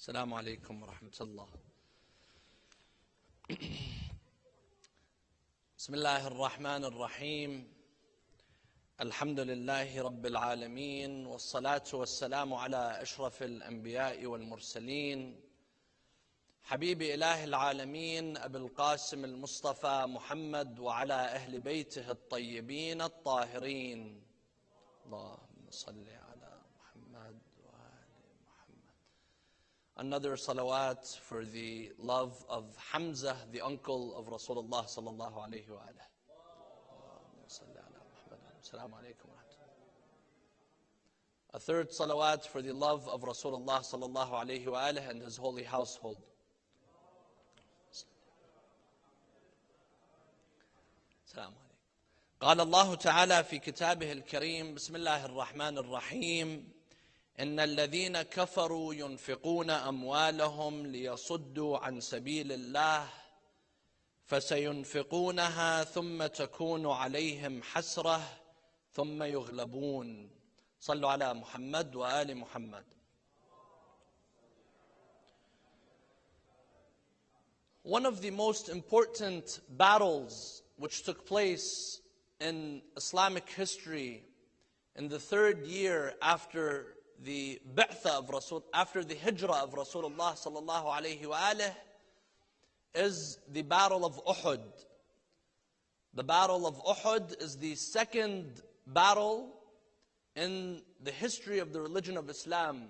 السلام عليكم ورحمة الله. بسم الله الرحمن الرحيم. الحمد لله رب العالمين، والصلاة والسلام على أشرف الأنبياء والمرسلين، حبيب إله العالمين أبي القاسم المصطفى محمد وعلى أهل بيته الطيبين الطاهرين. اللهم صل على محمد وآل محمد. Another salawat for the love of Hamza, the uncle of Rasulullah sallallahu alayhi wa alihi. A third salawat for the love of Rasulullah sallallahu alayhi wa alihi and his holy household. السلام عليكم. قال الله تعالى في كتابه الكريم: بسم الله الرحمن الرحيم. إن الذين كفروا ينفقون أموالهم ليصدوا عن سبيل الله فسينفقونها ثم تكون عليهم حسرة ثم يغلبون. صلوا على محمد وآل محمد. One of the most important battles which took place in Islamic history in the third year after the bi'tha of Rasul, after the hijrah of Rasulullah sallallahu alayhi wa alihi, is the Battle of Uhud. The Battle of Uhud is the second battle in the history of the religion of Islam,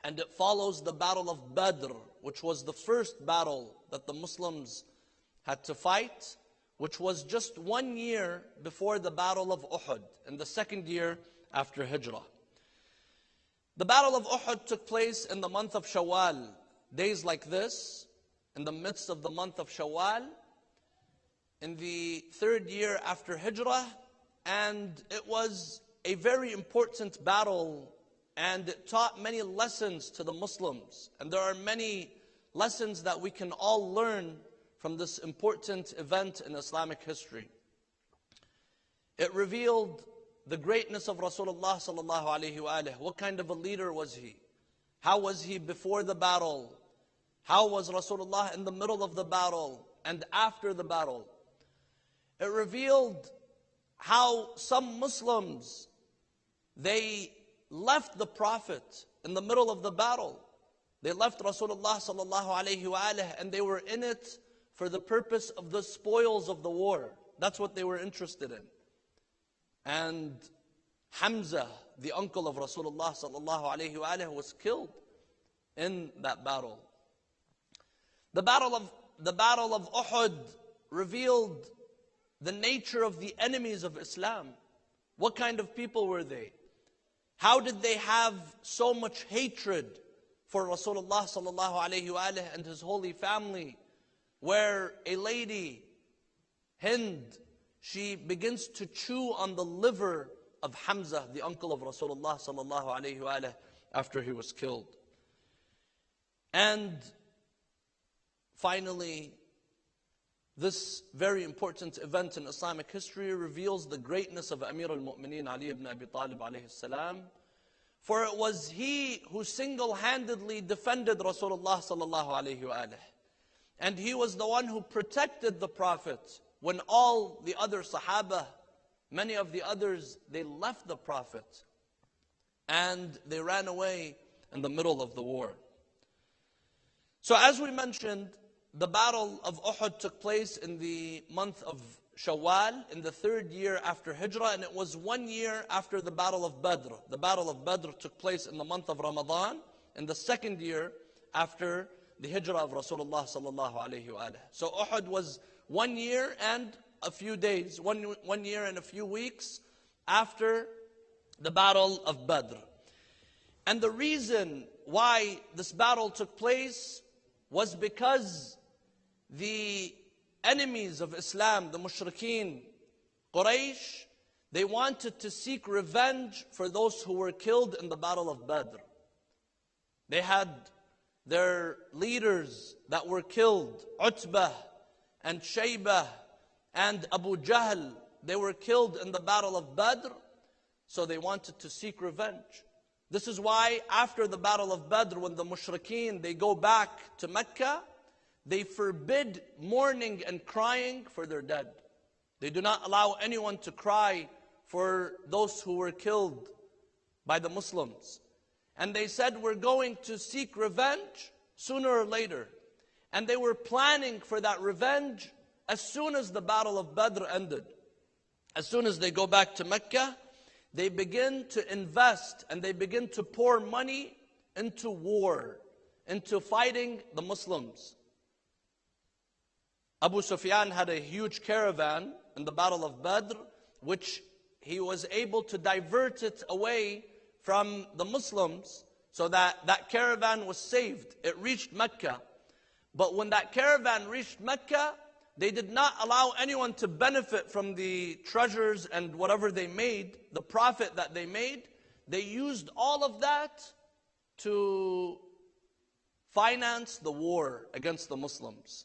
and it follows the Battle of Badr, which was the first battle that the Muslims had to fight, which was just 1 year before the Battle of Uhud, in the second year after Hijrah. The Battle of Uhud took place in the month of Shawwal, days like this, in the midst of the month of Shawwal, in the third year after Hijrah, and it was a very important battle, and it taught many lessons to the Muslims. And there are many lessons that we can all learn from this important event in Islamic history. It revealed the greatness of Rasulullah sallallahu alayhi wa alihi. What kind of a leader was he? How was he before the battle? How was Rasulullah in the middle of the battle and after the battle? It revealed how some Muslims, they left the Prophet in the middle of the battle. They left Rasulullah sallallahu alayhi wa alihi, and they were in it for the purpose of the spoils of the war. That's what they were interested in. And Hamza, the uncle of Rasulullah sallallahu alayhi wa alihi, was killed in that battle. The battle of Uhud revealed the nature of the enemies of Islam. What kind of people were they? How did they have so much hatred for Rasulullah sallallahu alayhi wa alihi and his holy family, where a lady, Hind, she begins to chew on the liver of Hamza, the uncle of Rasulullah sallallahu alayhi wa alihi, after he was killed. And finally, this very important event in Islamic history reveals the greatness of Amir al-Mu'mineen Ali ibn Abi Talib alayhi salam, for it was he who single-handedly defended Rasulullah sallallahu alayhi wa alihi. And he was the one who protected the Prophet when all the other Sahaba, many of the others, they left the Prophet and they ran away in the middle of the war. So as we mentioned, the Battle of Uhud took place in the month of Shawwal, in the third year after Hijrah, and it was 1 year after the Battle of Badr. The Battle of Badr took place in the month of Ramadan, in the second year after the Hijrah of Rasulullah sallallahu alayhi wa alihi. So Uhud was 1 year and a few days, one year and a few weeks after the Battle of Badr. And the reason why this battle took place was because the enemies of Islam, the mushrikeen, Quraish, they wanted to seek revenge for those who were killed in the Battle of Badr. They had their leaders that were killed, Utbah and Shaybah and Abu Jahl. They were killed in the Battle of Badr, so they wanted to seek revenge. This is why after the Battle of Badr, when the mushrikeen, they go back to Mecca, they forbid mourning and crying for their dead. They do not allow anyone to cry for those who were killed by the Muslims. And they said, we're going to seek revenge sooner or later. And they were planning for that revenge as soon as the Battle of Badr ended. As soon as they go back to Mecca, they begin to invest and they begin to pour money into war, into fighting the Muslims. Abu Sufyan had a huge caravan in the Battle of Badr, which he was able to divert it away from the Muslims so that that caravan was saved. It reached Mecca. But when that caravan reached Mecca, they did not allow anyone to benefit from the treasures and whatever they made, the profit that they made. They used all of that to finance the war against the Muslims.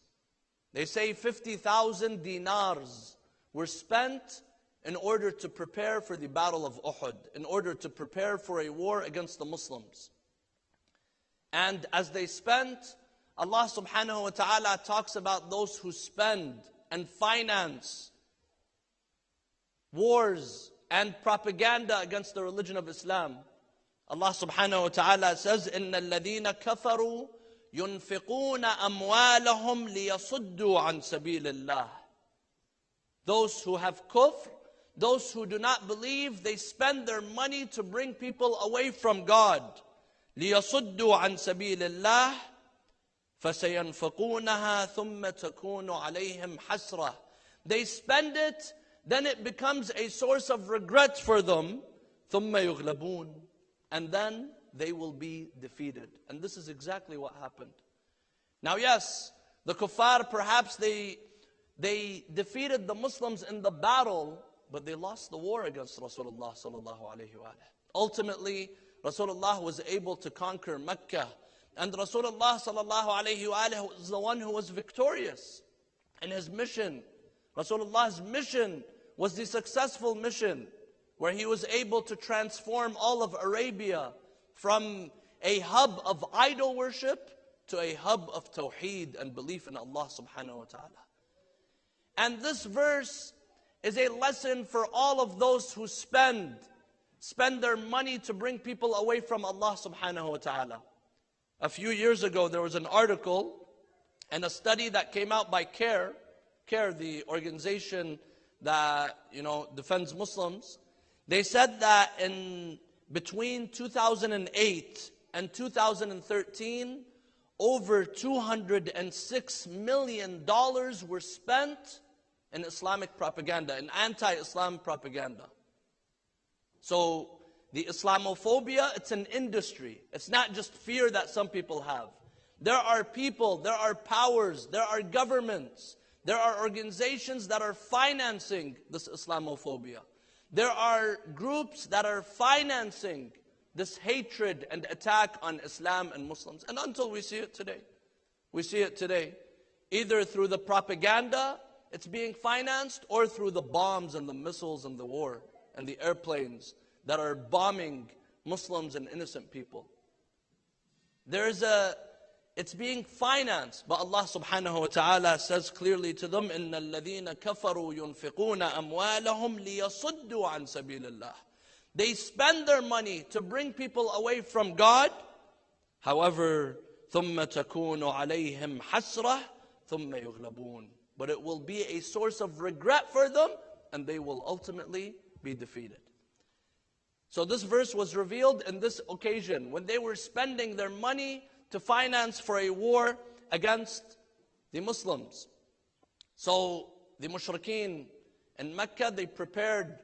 They say 50,000 dinars were spent in order to prepare for the Battle of Uhud, in order to prepare for a war against the Muslims. And as they spent, Allah subhanahu wa ta'ala talks about those who spend and finance wars and propaganda against the religion of Islam. Allah subhanahu wa ta'ala says, إِنَّ الَّذِينَ كَفَرُوا يُنْفِقُونَ أَمْوَالَهُمْ لِيَصُدُّوا عَنْ سَبِيلِ اللَّهِ. Those who have kufr, those who do not believe, they spend their money to bring people away from God. لِيَصُدُّوا عَنْ سَبِيلِ اللَّهِ فَسَيَنْفَقُونَهَا ثُمَّ تَكُونُ عَلَيْهِمْ حَسْرَةً. They spend it, then it becomes a source of regret for them. ثُمَّ يُغْلَبُونَ. And then they will be defeated. And this is exactly what happened. Now yes, the kuffar, perhaps they defeated the Muslims in the battle, but they lost the war against Rasulullah sallallahu alayhi wa. Ultimately, Rasulullah was able to conquer Mecca. And Rasulullah sallallahu alayhi wa was the one who was victorious in his mission. Rasulullah's mission was the successful mission where he was able to transform all of Arabia from a hub of idol worship to a hub of tawheed and belief in Allah subhanahu wa ta'ala. And this verse is a lesson for all of those who spend their money to bring people away from Allah subhanahu wa ta'ala. A few years ago, there was an article and a study that came out by CARE, the organization that defends Muslims. They said that in between 2008 and 2013, over $206 million were spent in Islamic propaganda, in anti-Islam propaganda. So the Islamophobia, it's an industry. It's not just fear that some people have. There are people, there are powers, there are governments, there are organizations that are financing this Islamophobia. There are groups that are financing this hatred and attack on Islam and Muslims. And until we see it today. We see it today. Either through the propaganda, it's being financed, or through the bombs and the missiles and the war and the airplanes that are bombing Muslims and innocent people. It's being financed, but Allah subhanahu wa ta'ala says clearly to them, إِنَّ الَّذِينَ كَفَرُوا يُنْفِقُونَ أَمْوَالَهُمْ لِيَصُدُّوا عَنْ سَبِيلِ اللَّهِ. They spend their money to bring people away from God. However, ثُمَّ تَكُونُ عَلَيْهِمْ حَسْرَةً ثُمَّ يُغْلَبُونَ. But it will be a source of regret for them, and they will ultimately be defeated. So this verse was revealed in this occasion, when they were spending their money to finance for a war against the Muslims. So the mushrikeen in Mecca, they prepared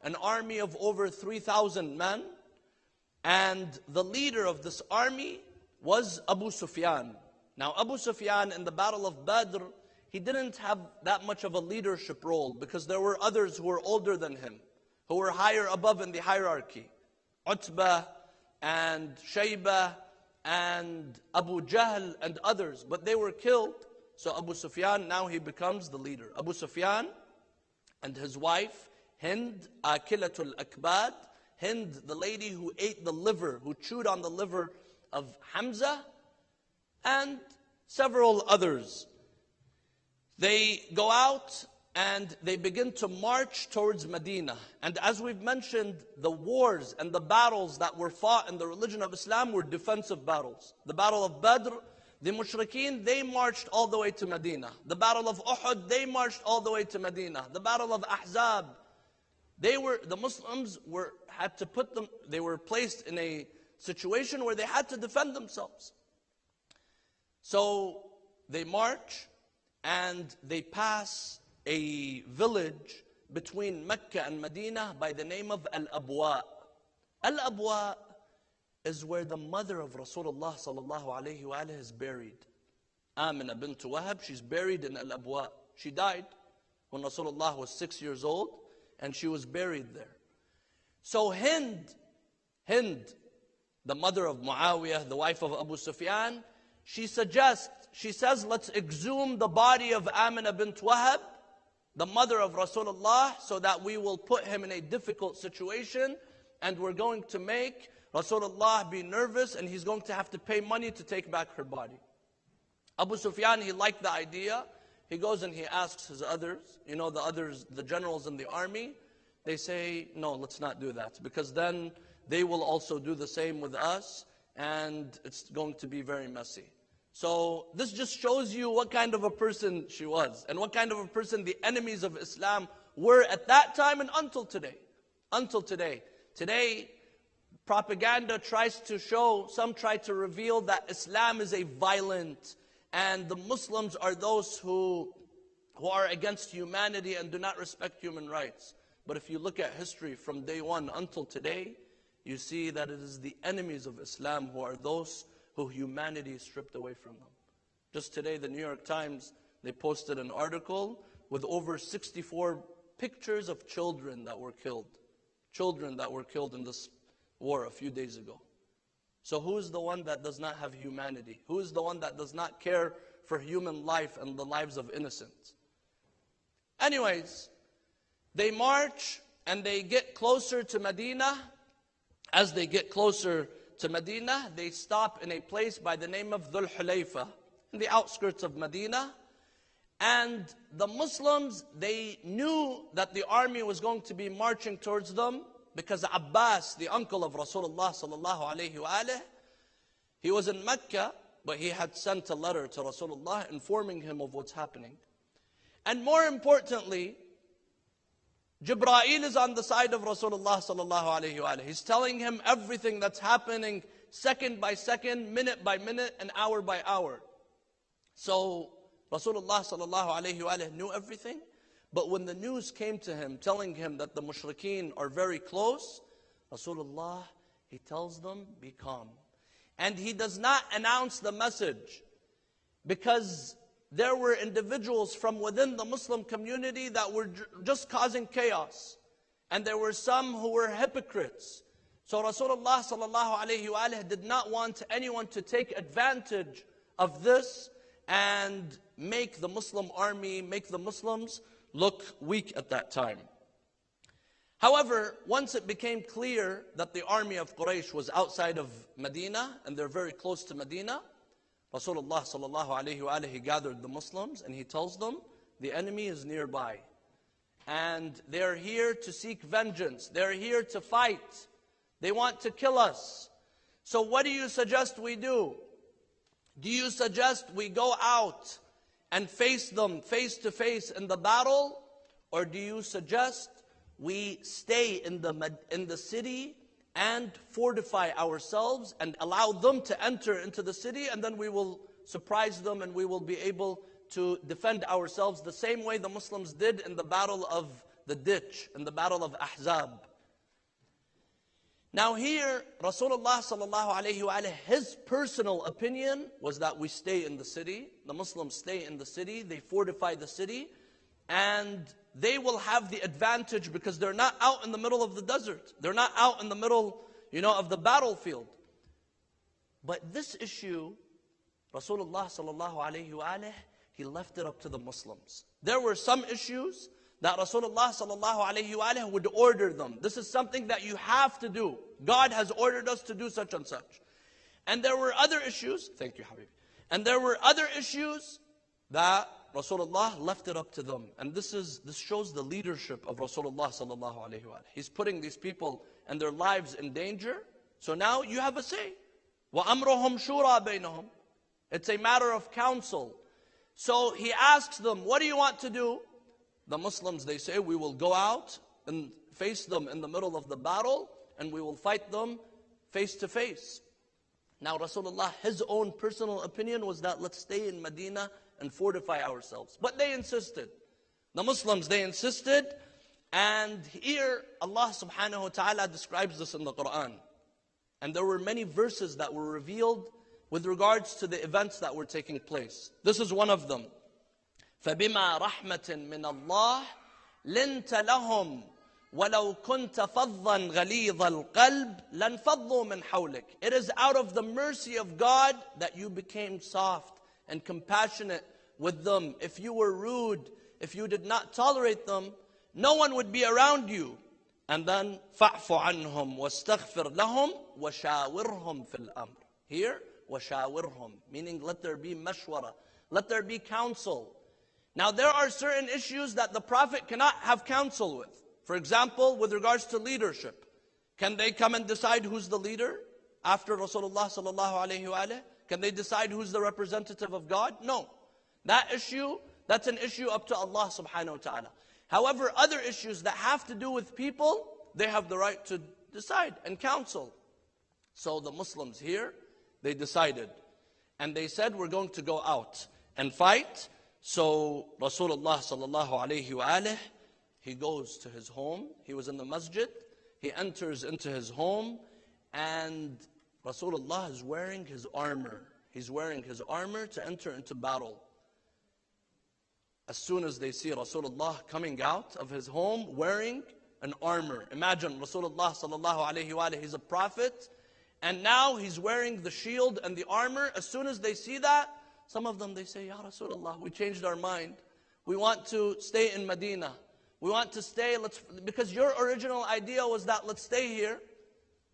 an army of over 3,000 men. And the leader of this army was Abu Sufyan. Now Abu Sufyan in the Battle of Badr, he didn't have that much of a leadership role, because there were others who were older than him, who were higher above in the hierarchy. Utbah and Shaybah and Abu Jahl and others. But they were killed. So Abu Sufyan, now he becomes the leader. Abu Sufyan and his wife, Hind, Akilatul Akbad. Hind, the lady who ate the liver, who chewed on the liver of Hamza, and several others. They go out and they begin to march towards Medina. And as we've mentioned, the wars and the battles that were fought in the religion of Islam were defensive battles. The Battle of Badr, the Mushrikeen, they marched all the way to Medina. The Battle of Uhud, they marched all the way to Medina. The Battle of Ahzab, the Muslims were placed in a situation where they had to defend themselves. So they march and they pass a village between Mecca and Medina by the name of Al-Abwa. Al-Abwa is where the mother of Rasulullah sallallahu alayhi wa alayhi is buried. Amina bint Wahab, she's buried in Al-Abwa. She died when Rasulullah was 6 years old, and she was buried there. So Hind, the mother of Muawiyah, the wife of Abu Sufyan, she says, let's exhume the body of Amina bint Wahab, the mother of Rasulullah, so that we will put him in a difficult situation, and we're going to make Rasulullah be nervous, and he's going to have to pay money to take back her body. Abu Sufyan, he liked the idea. He goes and he asks his others, the generals in the army. They say, no, let's not do that, because then they will also do the same with us, and it's going to be very messy. So this just shows you what kind of a person she was, and what kind of a person the enemies of Islam were at that time and until today. Until today. Today, propaganda tries to show, some try to reveal that Islam is a violent, and the Muslims are those who are against humanity and do not respect human rights. But if you look at history from day one until today, you see that it is the enemies of Islam who are those who humanity is stripped away from them. Just today, the New York Times, they posted an article with over 64 pictures of children that were killed. Children that were killed in this war a few days ago. So who is the one that does not have humanity? Who is the one that does not care for human life and the lives of innocents? Anyways, they march and they get closer to Medina. As they get closer to Medina, they stop in a place by the name of Dhul Hulayfa, in the outskirts of Medina. And the Muslims, they knew that the army was going to be marching towards them, because Abbas, the uncle of Rasulullah sallallahu alayhi wa alayhi, he was in Mecca, but he had sent a letter to Rasulullah informing him of what's happening. And more importantly, Jibreel is on the side of Rasulullah sallallahu alayhi wa alayhi. He's telling him everything that's happening second by second, minute by minute, and hour by hour. So Rasulullah sallallahu alayhi wa alayhi knew everything. But when the news came to him, telling him that the mushrikeen are very close, Rasulullah, he tells them, be calm. And he does not announce the message, because there were individuals from within the Muslim community that were just causing chaos. And there were some who were hypocrites. So Rasulullah sallallahu alayhi wa alayhi did not want anyone to take advantage of this and make the Muslim army, make the Muslims look weak at that time. However, once it became clear that the army of Quraysh was outside of Medina, and they're very close to Medina, Rasulullah sallallahu alayhi wa alayhi gathered the Muslims, and he tells them, the enemy is nearby. And they're here to seek vengeance. They're here to fight. They want to kill us. So what do you suggest we do? Do you suggest we go out and face them face to face in the battle? Or do you suggest we stay in the city and fortify ourselves and allow them to enter into the city, and then we will surprise them and we will be able to defend ourselves the same way the Muslims did in the battle of the ditch, in the battle of Ahzab? Now here, Rasulullah sallallahu alayhi wa alayhi, his personal opinion was that we stay in the city. The Muslims stay in the city, they fortify the city, and they will have the advantage because they're not out in the middle of the desert. They're not out in the middle, of the battlefield. But this issue, Rasulullah sallallahu alayhi wa alayhi, he left it up to the Muslims. There were some issues that Rasulullah sallallahu alayhi wa would order them. This is something that you have to do. God has ordered us to do such and such. And there were other issues, thank you Habibi, and there were other issues that Rasulullah left it up to them. And this shows the leadership of Rasulullah sallallahu alayhi wa. He's putting these people and their lives in danger. So now you have a say. وَأَمْرُهُمْ شُورَى بَيْنَهُمْ. It's a matter of counsel. So he asks them, what do you want to do? The Muslims, they say, we will go out and face them in the middle of the battle, and we will fight them face to face. Now Rasulullah, his own personal opinion was that let's stay in Medina and fortify ourselves. But they insisted. The Muslims, they insisted. And here Allah subhanahu wa ta'ala describes this in the Quran. And there were many verses that were revealed with regards to the events that were taking place. This is one of them. فَبِمَا رَحْمَةٍ مِّنَ اللَّهِ لِنْتَ لَهُمْ وَلَوْ كُنْتَ فَضًّا غَلِيظَ الْقَلْبِ لَنْفَضُّوا مِنْ حَوْلِكَ. It is out of the mercy of God that you became soft and compassionate with them. If you were rude, if you did not tolerate them, no one would be around you. And then فَعْفُ عَنْهُمْ وَاسْتَغْفِرْ لَهُمْ وَشَاوِرْهُمْ فِي الْأَمْرِ. Here, وَشَاوِرْهُمْ, meaning let there be mashwara, let there be counsel. Now there are certain issues that the Prophet cannot have counsel with. For example, with regards to leadership. Can they come and decide who's the leader after Rasulullah sallallahu alayhi wa alayhi? Can they decide who's the representative of God? No. That issue, that's an issue up to Allah subhanahu wa ta'ala. However, other issues that have to do with people, they have the right to decide and counsel. So the Muslims here, they decided. And they said, we're going to go out and fight. So Rasulullah sallallahu alayhi wa alayhi, he goes to his home. He was in the masjid. He enters into his home. And Rasulullah is wearing his armor. He's wearing his armor to enter into battle. As soon as they see Rasulullah coming out of his home wearing an armor. Imagine Rasulullah sallallahu alayhi wa alayhi, he's a prophet. And now he's wearing the shield and the armor. As soon as they see that, some of them, they say, Ya Rasulullah, we changed our mind. We want to stay in Medina. We want to stay, because your original idea was that let's stay here.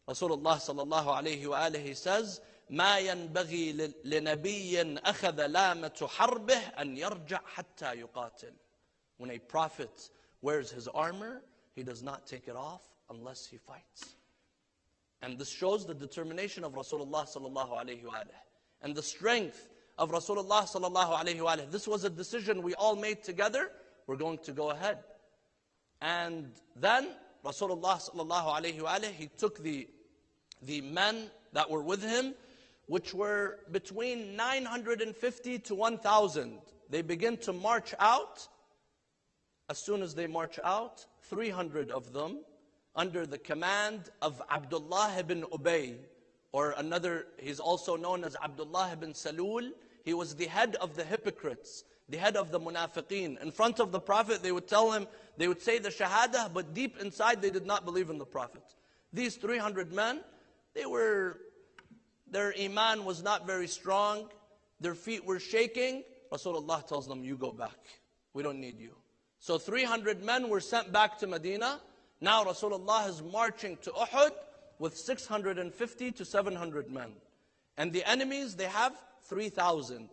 Rasulullah sallallahu alayhi wa alayhi says, ما ينبغي لنبي أخذ لامة حربه أن يرجع حتى يقاتل. When a prophet wears his armor, he does not take it off unless he fights. And this shows the determination of Rasulullah sallallahu alayhi wa alayhi, and the strength of Rasulullah sallallahu alayhi wa alayhi. This was a decision we all made together. We're going to go ahead. And then Rasulullah sallallahu alayhi wa alayhi, he took the men that were with him, which were between 950 to 1,000. They begin to march out. As soon as they march out, 300 of them, under the command of Abdullah ibn Ubay, or another, he's also known as Abdullah ibn Salul. He was the head of the hypocrites, the head of the munafiqeen. In front of the Prophet, they would tell him, they would say the shahada, but deep inside they did not believe in the Prophet. These 300 men, their iman was not very strong. Their feet were shaking. Rasulullah tells them, you go back. We don't need you. So 300 men were sent back to Medina. Now Rasulullah is marching to Uhud with 650 to 700 men. And the enemies, they have 3,000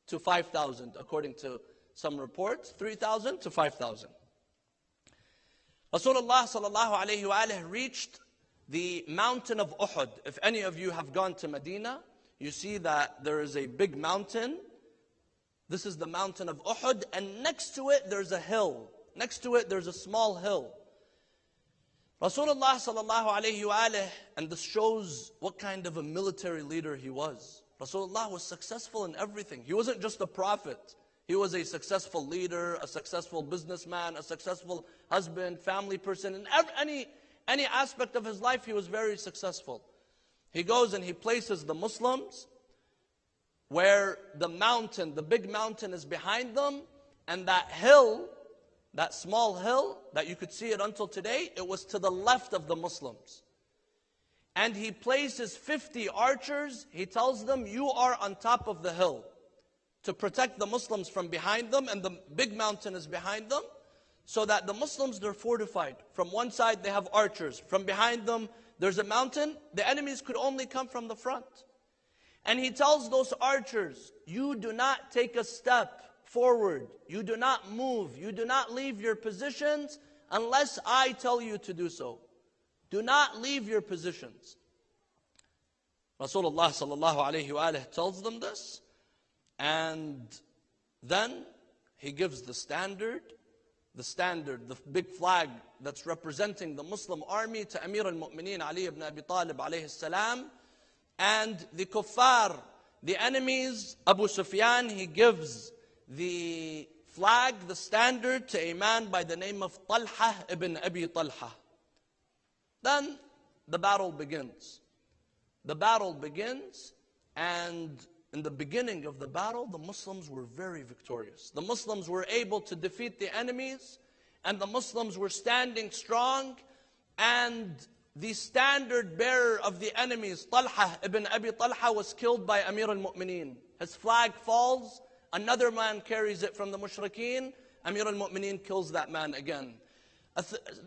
to 5,000, according to some reports, 3,000 to 5,000. Rasulullah sallallahu alayhi wa alayhi reached the mountain of Uhud. If any of you have gone to Medina, you see that there is a big mountain. This is the mountain of Uhud, and next to it there's a hill. Next to it there's a small hill. Rasulullah sallallahu alayhi wa alayhi, and this shows what kind of a military leader he was. Rasulullah was successful in everything. He wasn't just a prophet. He was a successful leader, a successful businessman, a successful husband, family person. In any aspect of his life, he was very successful. He goes and he places the Muslims where the mountain, the big mountain is behind them, and that hill, that small hill, that you could see it until today, it was to the left of the Muslims. And he places 50 archers. He tells them, you are on top of the hill to protect the Muslims from behind them, and the big mountain is behind them. so that the Muslims, they're fortified. From one side, they have archers. From behind them, there's a mountain. The enemies could only come from the front. And he tells those archers, you do not take a step forward. You do not move. You do not leave your positions unless I tell you to do so. Do not leave your positions. Rasulullah sallallahu alayhi wa tells them this. And then he gives the standard, the big flag that's representing the Muslim army to Amir al-Mu'mineen Ali ibn Abi Talib alayhi salam. And the kuffar, the enemies, Abu Sufyan, he gives the flag, the standard, to a man by the name of Talha ibn Abi Talha. Then the battle begins. The battle begins, and in the beginning of the battle, the Muslims were very victorious. The Muslims were able to defeat the enemies, and the Muslims were standing strong, and the standard bearer of the enemies, Talha ibn Abi Talha, was killed by Amir al-Mu'mineen. His flag falls, another man carries it from the mushrikeen, Amir al-Mu'mineen kills that man again.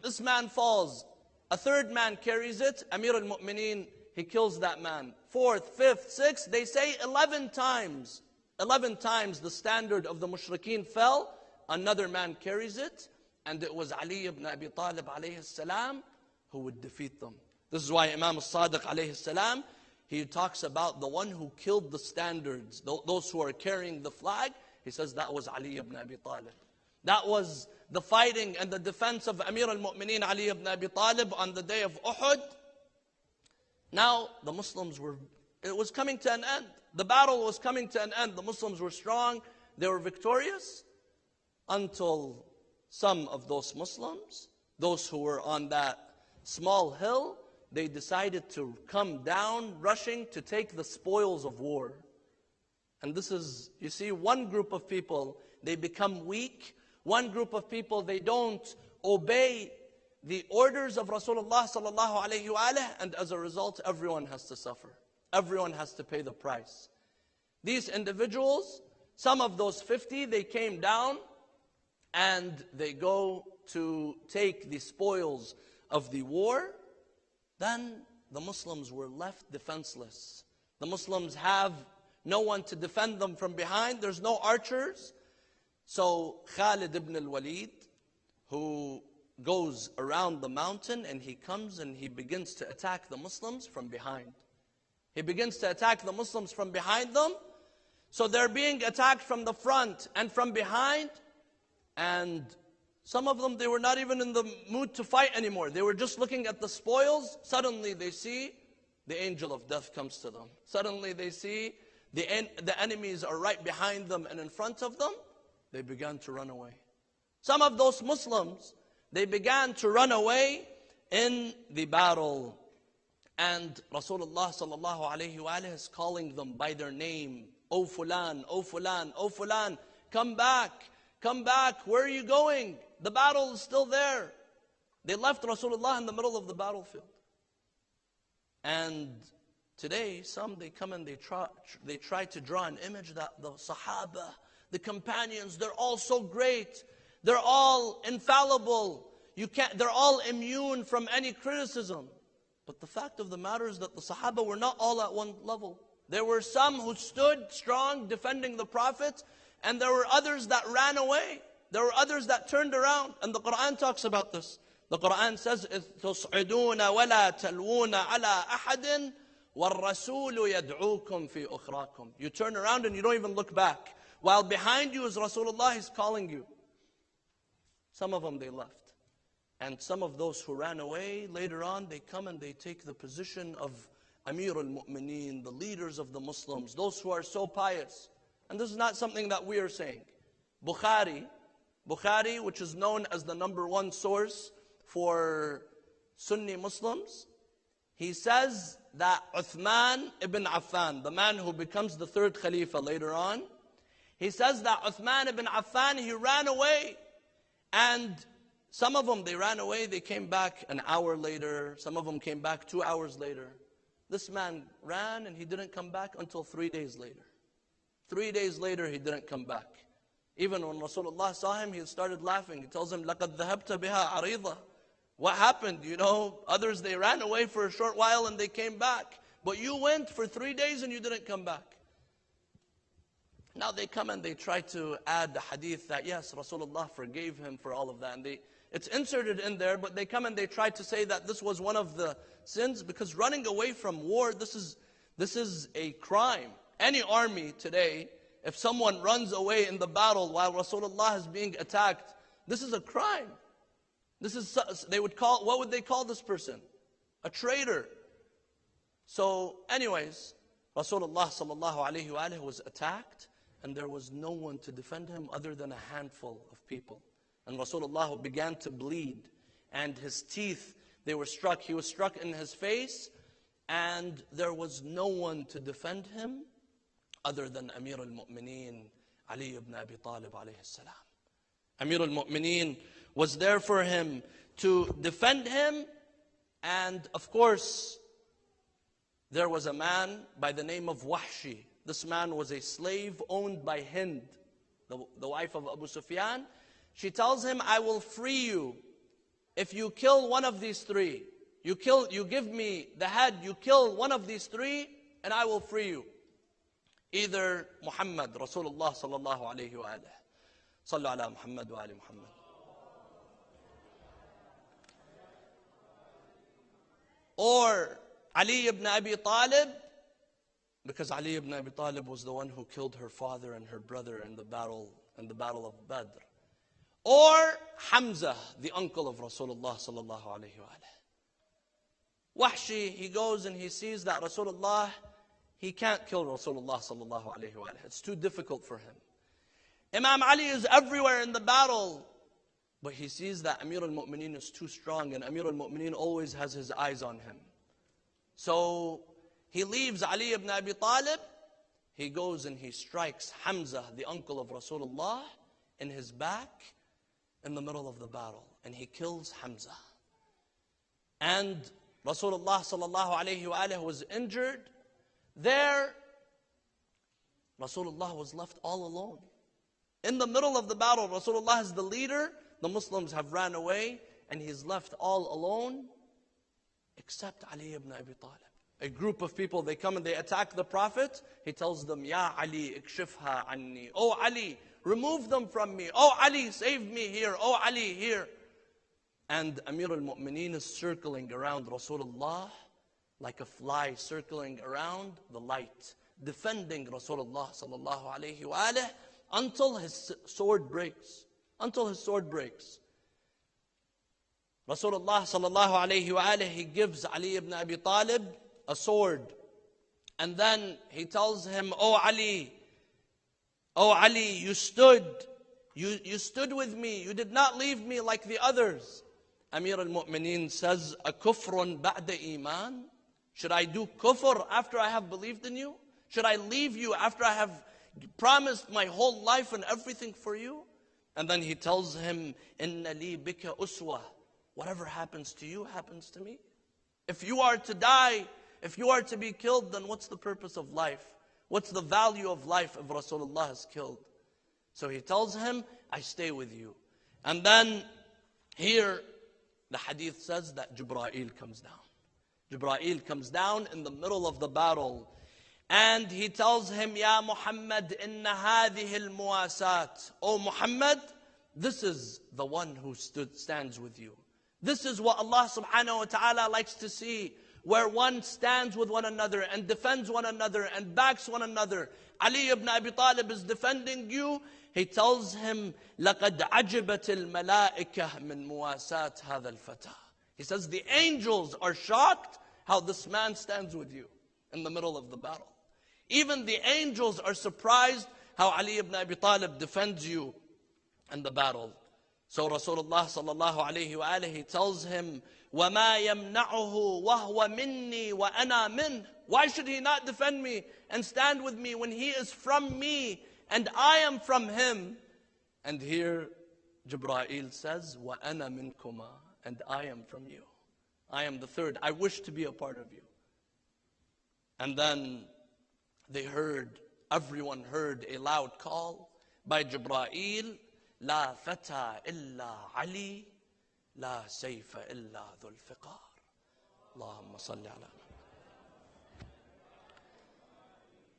This man falls, a third man carries it, Amir al-Mu'mineen, he kills that man. Fourth, fifth, sixth, they say 11 times. 11 times the standard of the mushrikeen fell, another man carries it, and it was Ali ibn Abi Talib alayhi salam who would defeat them. This is why Imam al-Sadiq alayhi salam, he talks about the one who killed the standards, those who are carrying the flag. He says that was Ali ibn Abi Talib. That was the fighting and the defense of Amir al-Mu'mineen Ali ibn Abi Talib on the day of Uhud. Now the Muslims it was coming to an end. The battle was coming to an end. The Muslims were strong, they were victorious, until some of those Muslims, those who were on that small hill, they decided to come down, rushing to take the spoils of war. And this is, you see, one group of people, they become weak. One group of people, they don't obey the orders of Rasulullah sallallahu alayhi wa alihi, and as a result, everyone has to suffer. Everyone has to pay the price. These individuals, some of those 50, they came down and they go to take the spoils of the war. Then the Muslims were left defenseless. The Muslims have no one to defend them from behind. There's no archers. So Khalid ibn al-Walid, who goes around the mountain, and he comes and he begins to attack the Muslims from behind. He begins to attack the Muslims from behind them. So they're being attacked from the front and from behind. And some of them, they were not even in the mood to fight anymore. They were just looking at the spoils. Suddenly they see the angel of death comes to them. Suddenly they see the enemies are right behind them and in front of them. They began to run away. Some of those Muslims, they began to run away in the battle. And Rasulullah sallallahu alayhi wa alayhi is calling them by their name. O Fulan, O Fulan, O Fulan, come back, come back, where are you going? The battle is still there. They left Rasulullah in the middle of the battlefield. And today, some, they come and they try to draw an image that the Sahaba, the companions, they're all so great. They're all infallible. They're all immune from any criticism. But the fact of the matter is that the Sahaba were not all at one level. There were some who stood strong defending the Prophet, and there were others that ran away. There were others that turned around. And the Quran talks about this. The Quran says, إِذْ تُصْعِدُونَ وَلَا تَلْوُونَ عَلَىٰ أَحَدٍ وَالرَّسُولُ يَدْعُوكُمْ فِي أُخْرَاكُمْ. You turn around and you don't even look back. While behind you is Rasulullah, he's calling you. Some of them, they left. And some of those who ran away, later on, they come and they take the position of Amir al-Mu'mineen, the leaders of the Muslims, those who are so pious. And this is not something that we are saying. Bukhari, which is known as the #1 source for Sunni Muslims, he says that Uthman ibn Affan, the man who becomes the 3rd Khalifa later on, he says that Uthman ibn Affan, he ran away. And some of them, they ran away, they came back an hour later. Some of them came back 2 hours later. This man ran and he didn't come back until 3 days later. 3 days later, he didn't come back. Even when Rasulullah saw him, he started laughing. He tells him, لَقَدْ ذَهَبْتَ بِهَا عَرِيضًا. What happened? Others, they ran away for a short while and they came back. But you went for 3 days and you didn't come back. Now they come and they try to add the hadith that yes, Rasulullah forgave him for all of that. And it's inserted in there, but they come and they try to say that this was one of the sins, because running away from war, this is a crime. Any army today, if someone runs away in the battle while Rasulullah is being attacked, this is a crime. What would they call this person? A traitor. So anyways, Rasulullah sallallahu alayhi wa alihi was attacked, and there was no one to defend him other than a handful of people. And Rasulullah began to bleed, and his teeth, they were struck. He was struck in his face, and there was no one to defend him other than Amir al-Mu'mineen, Ali ibn Abi Talib alayhi salam. Amir al-Mu'mineen was there for him to defend him. And of course, there was a man by the name of Wahshi. This man was a slave owned by Hind, the wife of Abu Sufyan. She tells him, I will free you if you kill one of these three. You give me the head, you kill one of these three, and I will free you. Either Muhammad, Rasulullah sallallahu alayhi wa alihi. Sallu ala Muhammad wa ali Muhammad. Or Ali ibn Abi Talib, because Ali ibn Abi Talib was the one who killed her father and her brother in the battle of Badr. Or Hamza, the uncle of Rasulullah sallallahu alayhi wa alihi. Wahshi, he goes and he sees that Rasulullah, he can't kill Rasulullah sallallahu alayhi wa alihi. It's too difficult for him. Imam Ali is everywhere in the battle, but he sees that Amir al-Mu'mineen is too strong, and Amir al-Mu'mineen always has his eyes on him. So he leaves Ali ibn Abi Talib. He goes and he strikes Hamza, the uncle of Rasulullah, in his back in the middle of the battle, and he kills Hamza. And Rasulullah sallallahu alayhi wa alihi was injured. There, Rasulullah was left all alone. In the middle of the battle, Rasulullah is the leader. The Muslims have ran away, and he's left all alone, except Ali ibn Abi Talib. A group of people, they come and they attack the Prophet. He tells them, Ya Ali, ikshifha anni. Oh Ali, remove them from me. Oh Ali, save me here. Oh Ali, here. And Amir al-Mu'mineen is circling around Rasulullah like a fly circling around the light, defending Rasulullah sallallahu alayhi wa alihi until his sword breaks. Until his sword breaks. Rasulullah sallallahu alayhi wa alihi, he gives Ali ibn Abi Talib a sword. And then he tells him, Oh Ali, you stood with me. You did not leave me like the others. Amir al-Mu'mineen says, A kufrun ba'da iman? Should I do kufr after I have believed in you? Should I leave you after I have promised my whole life and everything for you? And then he tells him, Inna li bika uswa. Whatever happens to you happens to me. If you are to die, if you are to be killed, then what's the purpose of life? What's the value of life if Rasulullah is killed? So he tells him, I stay with you. And then here, the hadith says that Jibreel comes down. Jibreel comes down in the middle of the battle. And he tells him, Ya Muhammad, inna hadhihi al-muwasat. Oh Muhammad, this is the one who stands with you. This is what Allah subhanahu wa ta'ala likes to see, where one stands with one another and defends one another and backs one another. Ali ibn Abi Talib is defending you. He tells him, لَقَدْ عَجِبَتِ الْمَلَائِكَةِ مِنْ مُوَاسَاتِ هَذَا الْفَتَى. He says, the angels are shocked how this man stands with you in the middle of the battle. Even the angels are surprised how Ali ibn Abi Talib defends you in the battle. So Rasulullah sallallahu alayhi wa alihi tells him, وَمَا يَمْنَعُهُ وَهُوَ مِنِّي وَأَنَا مِنْهُ. Why should he not defend me and stand with me when he is from me and I am from him? And here Jibreel says, وَأَنَا مِنْكُمَا. And I am from you. I am the third. I wish to be a part of you. And then everyone heard a loud call. by Jibreel, لا فتى إلا علي لا سيف إلا ذو الفقار. اللهم صل على.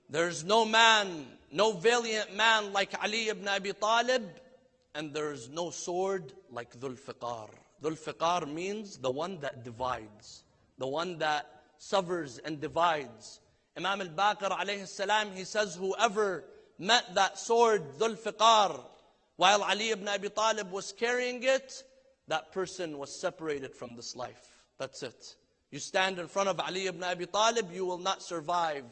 There's no man, no valiant man like Ali ibn Abi Talib, and there's no sword like Dhul Fiqar. Dhul Fiqar means the one that divides, the one that severs and divides. Imam al-Baqir alayhi salam, he says, whoever met that sword, Dhul Fiqar, while Ali ibn Abi Talib was carrying it, that person was separated from this life. That's it. You stand in front of Ali ibn Abi Talib, you will not survive.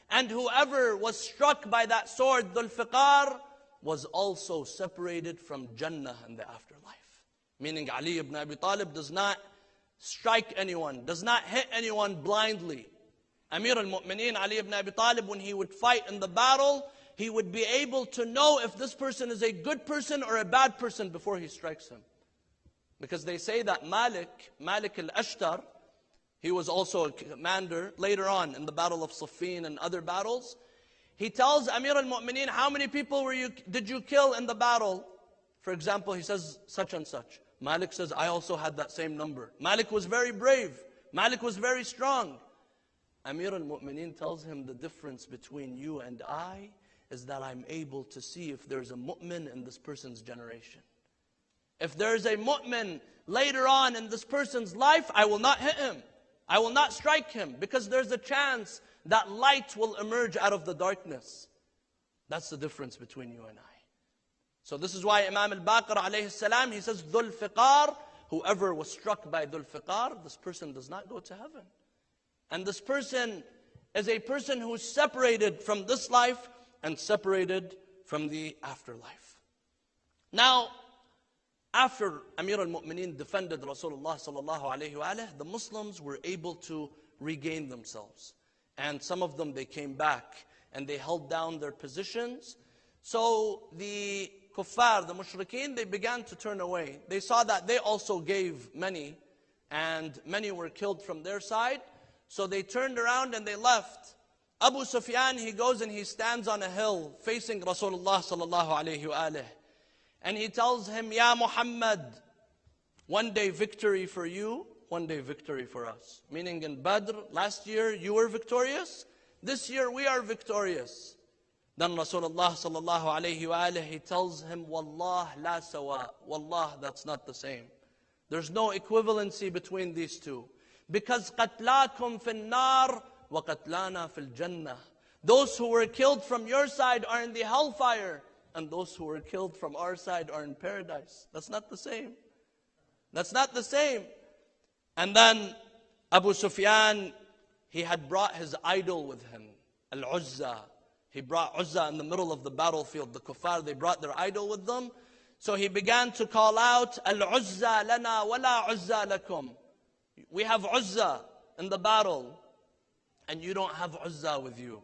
And whoever was struck by that sword, Dhul Fiqar, was also separated from Jannah in the afterlife. Meaning Ali ibn Abi Talib does not strike anyone, does not hit anyone blindly. Amir al-Mu'mineen Ali ibn Abi Talib, when he would fight in the battle, he would be able to know if this person is a good person or a bad person before he strikes him. Because they say that Malik al-Ashtar, he was also a commander later on in the Battle of Siffin and other battles. He tells Amir al-Mu'mineen, how many people did you kill in the battle? For example, he says such and such. Malik says, I also had that same number. Malik was very brave. Malik was very strong. Amir al-Mu'mineen tells him, the difference between you and I is that I'm able to see if there's a mu'min in this person's generation. If there's a mu'min later on in this person's life, I will not hit him. I will not strike him, because there's a chance that light will emerge out of the darkness. That's the difference between you and I. So this is why Imam al-Baqir alayhi salam, he says, Dhul Fiqar, whoever was struck by Dhul Fiqar, this person does not go to heaven. And this person is a person who's separated from this life and separated from the afterlife. Now, after Amir al-Mu'mineen defended Rasulullah sallallahu alayhi wa alayhi, the Muslims were able to regain themselves. And some of them, they came back and they held down their positions. So the kuffar, the mushrikeen, they began to turn away. They saw that they also gave many, and many were killed from their side. So they turned around and they left. Abu Sufyan, he goes and he stands on a hill facing Rasulullah sallallahu alayhi wa alayhi. And he tells him, Ya Muhammad, one day victory for you, one day victory for us. Meaning in Badr, last year you were victorious, this year we are victorious. Then Rasulullah sallallahu alayhi wa alayhi, he tells him, Wallah la sawa, Wallah, that's not the same. There's no equivalency between these two. Because قَتْلَاكُمْ فِي النَّارِ وَقَتْلَانَا فِي الْجَنَّةِ. Those who were killed from your side are in the hellfire, and those who were killed from our side are in paradise. That's not the same. That's not the same. And then Abu Sufyan, he had brought his idol with him, Al-Uzza. He brought Uzza in the middle of the battlefield. The kuffar, they brought their idol with them. So he began to call out, Al-Uzza lana wala Uzza lakum. We have Uzza in the battle, and you don't have Uzza with you.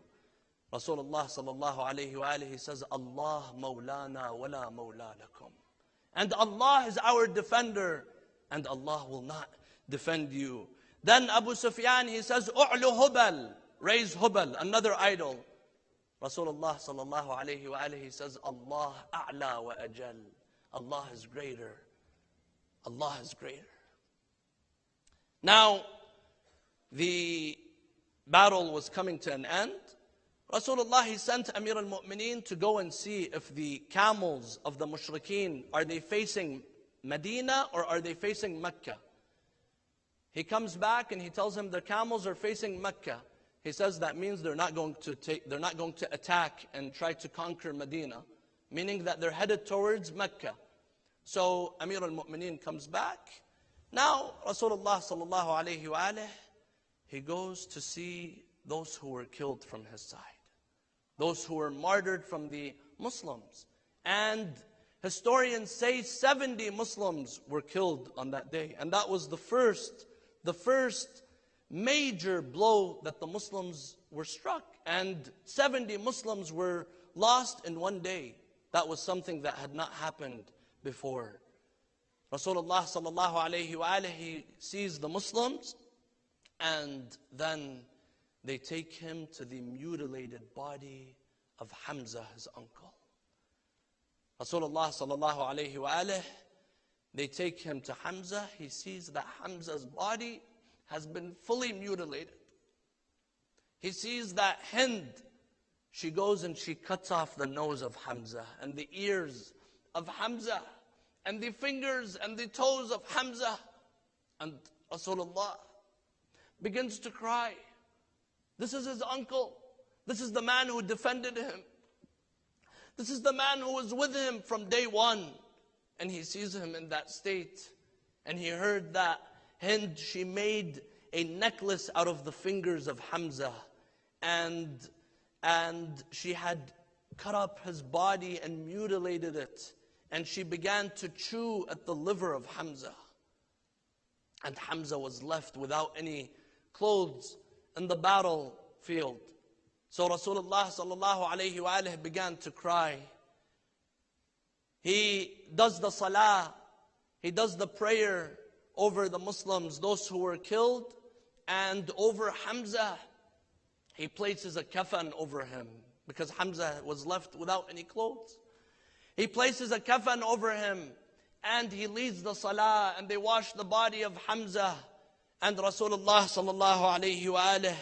Rasulullah sallallahu alayhi wa alayhi says, Allah mawlana wala mawla lakum. And Allah is our defender, and Allah will not defend you. Then Abu Sufyan, he says, U'lu Hubal, raise Hubal, another idol. Rasulullah sallallahu alayhi wa alayhi says, Allah a'la wa ajal. Allah is greater. Allah is greater. Now, the battle was coming to an end. Rasulullah, he sent Amir al-Mu'mineen to go and see if the camels of the mushrikeen, are they facing Medina or are they facing Mecca? He comes back and he tells him the camels are facing Mecca. He says that means they're not going to attack and try to conquer Medina, meaning that they're headed towards Mecca. So Amir al-Mu'mineen comes back. Now Rasulullah sallallahu alayhi wa alayhi, he goes to see those who were killed from his side, those who were martyred from the Muslims. And historians say 70 Muslims were killed on that day. And that was the first major blow that the Muslims were struck. And 70 Muslims were lost in one day. That was something that had not happened before. Rasulullah sallallahu alayhi wa alayhi sees the Muslims, and then they take him to the mutilated body of Hamza, his uncle. Rasulullah sallallahu alayhi wa alihi, they take him to Hamza. He sees that Hamza's body has been fully mutilated. He sees that Hind, she goes and she cuts off the nose of Hamza and the ears of Hamza and the fingers and the toes of Hamza. And Rasulullah begins to cry. This is his uncle. This is the man who defended him. This is the man who was with him from day one. And he sees him in that state. And he heard that Hind, she made a necklace out of the fingers of Hamza. And she had cut up his body and mutilated it. And she began to chew at the liver of Hamza. And Hamza was left without any clothes in the battlefield. So Rasulullah sallallahu alayhi wa alihi began to cry. He does the salah, he does the prayer over the Muslims, those who were killed, and over Hamza. He places a kafan over him because Hamza was left without any clothes. He places a kafan over him and he leads the salah and they wash the body of Hamza. And Rasulullah sallallahu alayhi wa alihi,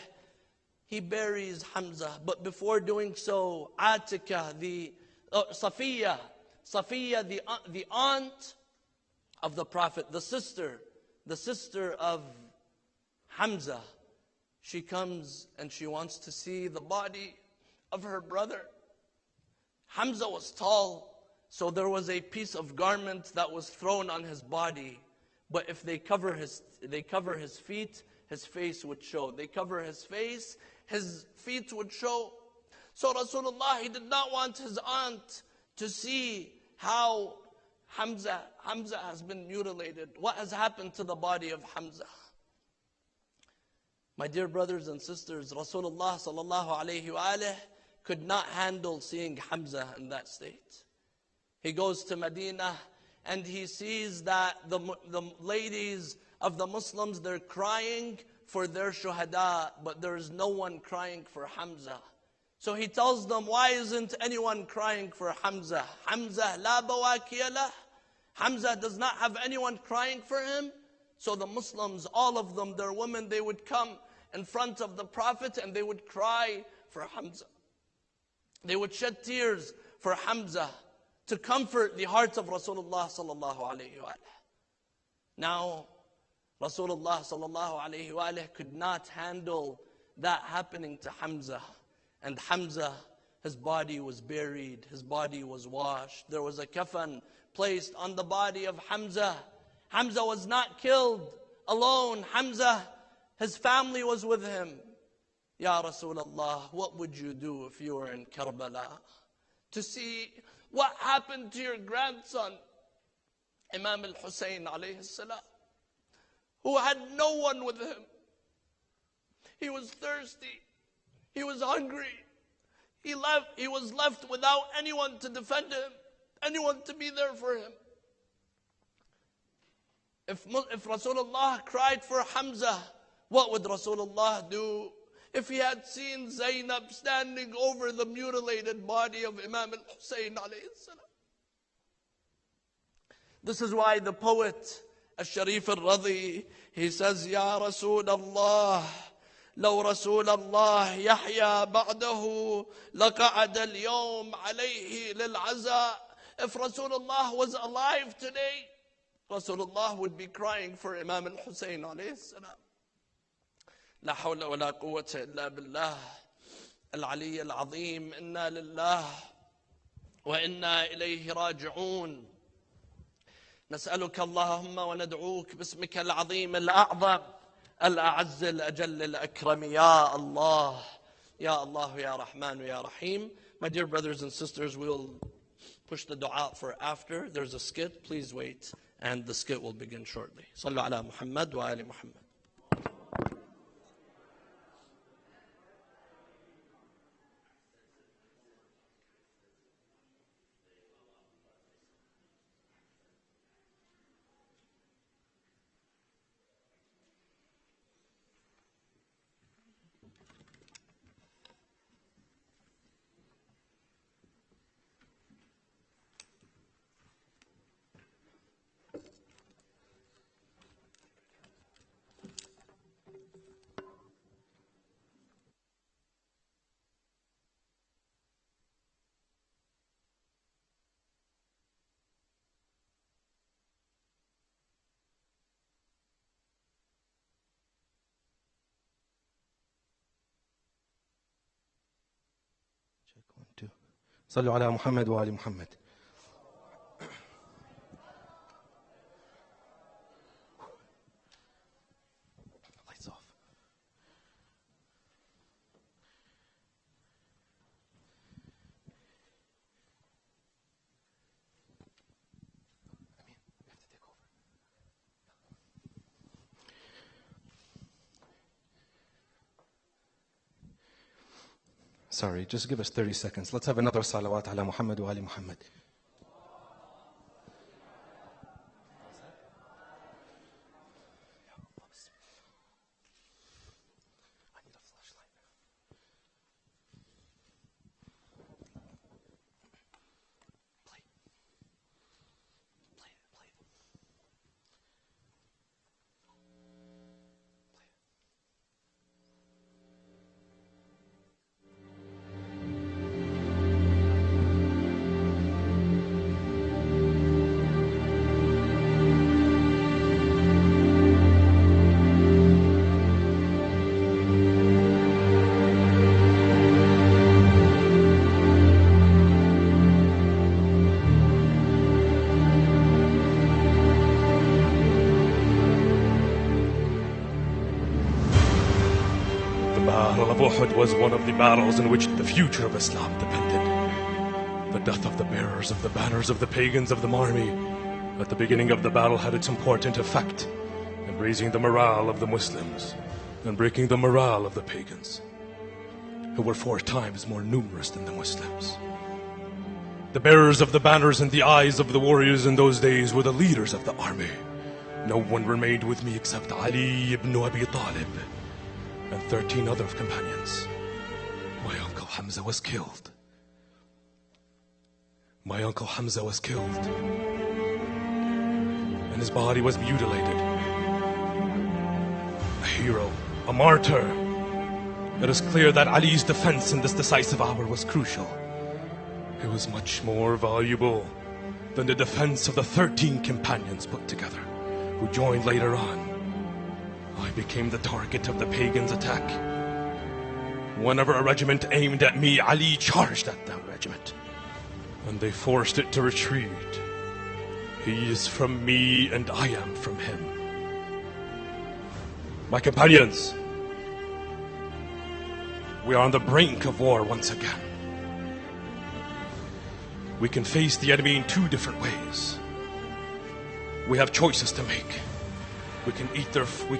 he buries Hamza. But before doing so, Atika, Safiya, the aunt of the Prophet, the sister of Hamza, she comes and she wants to see the body of her brother. Hamza was tall, so there was a piece of garment that was thrown on his body. But if they cover his feet, his face would show. They cover his face, his feet would show. So Rasulullah, he did not want his aunt to see how Hamza has been mutilated. What has happened to the body of Hamza? My dear brothers and sisters, Rasulullah sallallahu alayhi wa alihi could not handle seeing Hamza in that state. He goes to Medina and he sees that the ladies of the Muslims, they're crying for their shuhada, but there is no one crying for Hamza. So he tells them, why isn't anyone crying for Hamza? Hamza la bawakiya lah. Hamza does not have anyone crying for him. So the Muslims, all of them, their women, they would come in front of the Prophet and they would cry for Hamza. They would shed tears for Hamza to comfort the hearts of Rasulullah sallallahu alayhi wa sallam. Now, Rasulullah sallallahu alayhi wa sallam could not handle that happening to Hamza. And Hamza, his body was buried, his body was washed. There was a kafan placed on the body of Hamza. Hamza was not killed alone. Hamza, his family was with him. Ya Rasulullah, what would you do if you were in Karbala? To see what happened to your grandson, Imam al-Hussein alayhi salam, who had no one with him. He was thirsty. He was hungry. He was left without anyone to defend him, anyone to be there for him. If Rasulullah cried for Hamza, what would Rasulullah do if he had seen Zainab standing over the mutilated body of Imam al-Hussein alayhi salam? This is why the poet Al-Sharif al-Radhi, he says, Ya Rasul Allah, لو رسول الله يحيى بعده لقعد اليوم عليه للعزاء. If Rasulullah was alive today, Rasulullah would be crying for Imam al-Hussein alayhi salam. لا حول ولا قوة إلا بالله العلي العظيم. إنا لله وإنا إليه راجعون. نسألك اللهم وندعوك باسمك العظيم الأعظم الأعز الأجل الأكرم يا الله يا الله يا رحمن يا رحيم. My dear brothers and sisters, we'll push the dua for after. There's a skit, please wait, and the skit will begin shortly. صلوا على محمد وآل محمد. صلوا على محمد وآل محمد. Lights off. We have to take over. Sorry, just give us 30 seconds. Let's have another salawat ala Muhammad wa ali Muhammad. I need a flashlight. Play. Play it, play it. The Battle of Uhud was one of the battles in which the future of Islam depended. The death of the bearers of the banners of the pagans of the army at the beginning of the battle had its important effect in raising the morale of the Muslims and breaking the morale of the pagans, who were 4 times more numerous than the Muslims. The bearers of the banners in the eyes of the warriors in those days were the leaders of the army. No one remained with me except Ali ibn Abi Talib and 13 other companions. My uncle Hamza was killed. My uncle Hamza was killed, and his body was mutilated. A hero, a martyr. It is clear that Ali's defense in this decisive hour was crucial. It was much more valuable than the defense of the 13 companions put together, who joined later on. I became the target of the pagans' attack. Whenever a regiment aimed at me, Ali charged at that regiment, and they forced it to retreat. He is from me, and I am from him. My companions, we are on the brink of war once again. We can face the enemy in 2 different ways. We have choices to make. We can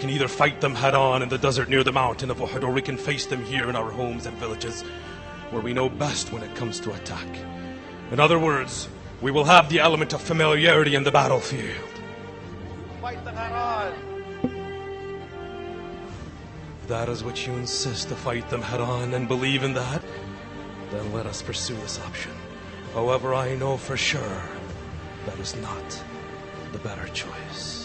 either fight them head on in the desert near the mountain of Uhud, or we can face them here in our homes and villages, where we know best when it comes to attack. In other words, we will have the element of familiarity in the battlefield. Fight them head on. If that is what you insist, to fight them head on and believe in that, then let us pursue this option. However, I know for sure that is not the better choice.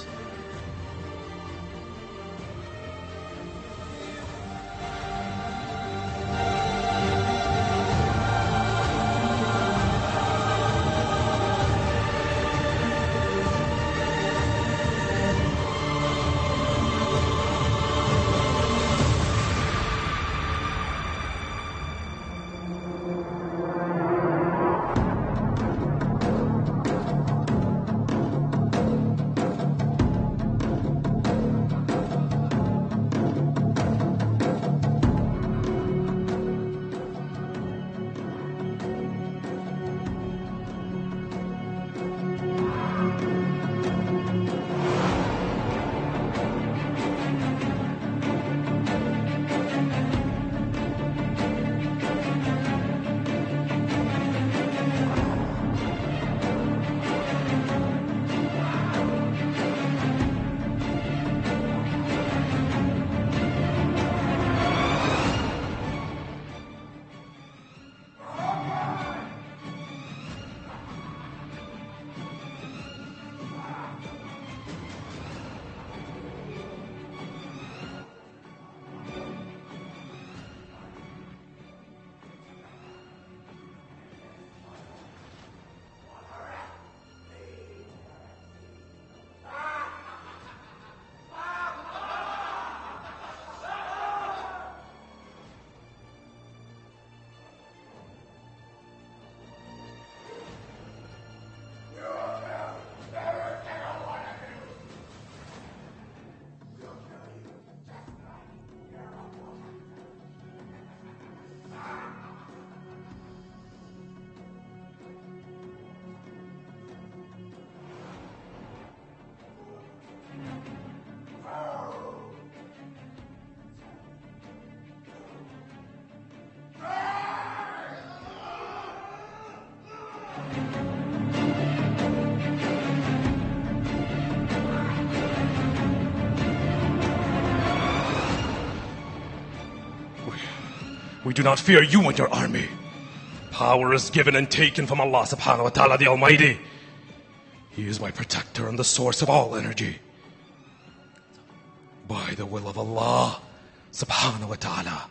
We do not fear you and your army. Power is given and taken from Allah subhanahu wa ta'ala the Almighty. He is my protector and the source of all energy. By the will of Allah subhanahu wa ta'ala.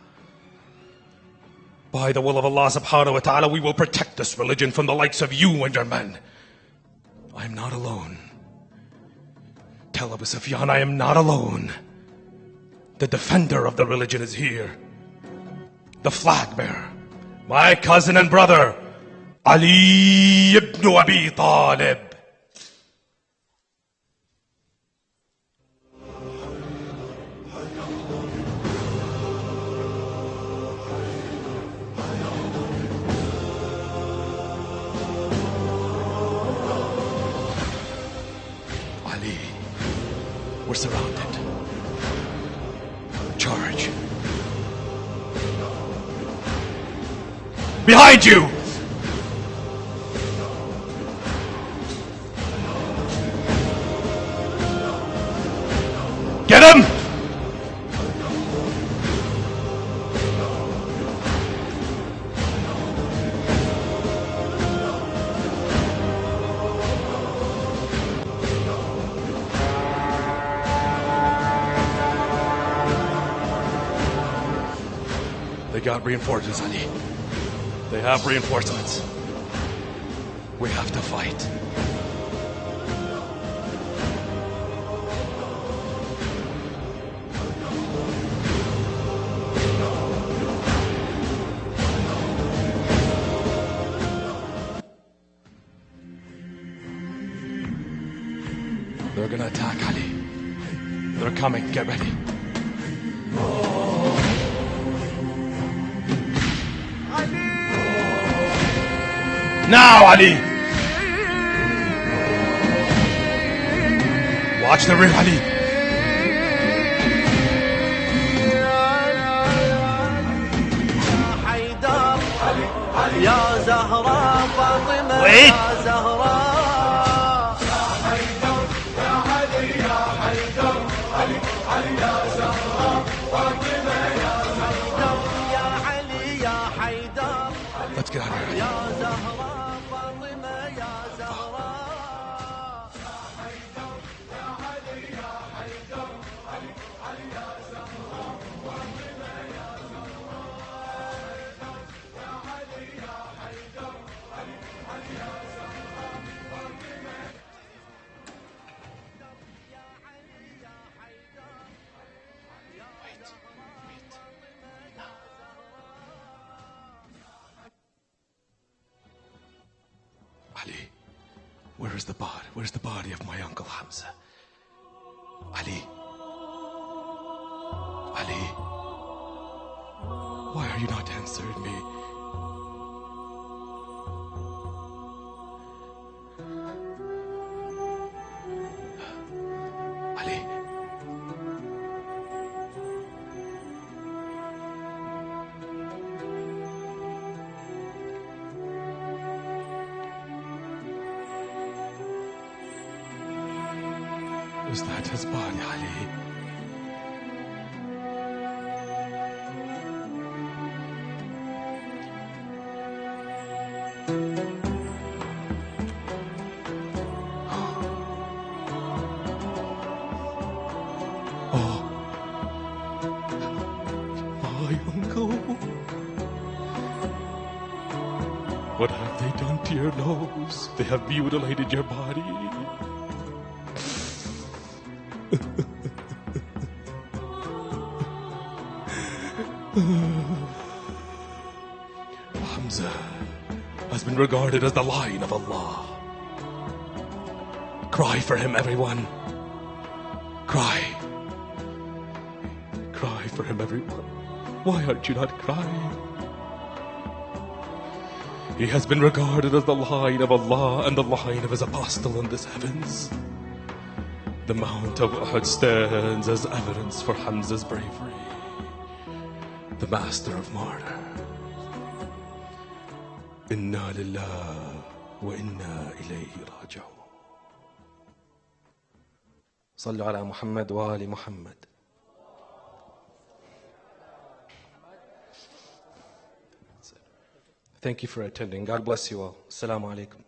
By the will of Allah subhanahu wa ta'ala, we will protect this religion from the likes of you and your men. I am not alone. Tell Abu Sufyan I am not alone. The defender of the religion is here. The flag bearer, my cousin and brother, Ali ibn Abi Talib. Ali, we're surrounded. Charge. Behind you! Get him! They got reinforcements, Ali. They have reinforcements. We have to fight. They're gonna attack, Ali. They're coming. Get ready. Now, Ali! Watch the rear, Ali! Wait! Let's get out of here. Ali, where is the body? Where's the body of my uncle Hamza? Ali. Ali. Why are you not answering me? Ali. Is that his body, Ali? Oh, my uncle. What have they done to your nose? They have mutilated your body. Hamza has been regarded as the lion of Allah. Cry for him, everyone. Cry. Cry for him, everyone. Why aren't you not crying? He has been regarded as the lion of Allah and the lion of his apostle in this heavens. The Mount of Uhud stands as evidence for Hamza's bravery. The master of martyrs. Inna lillah وإنا إليه راجعون. صلوا على محمد وآل محمد. Thank you for attending. God bless you all. Assalamu alaikum.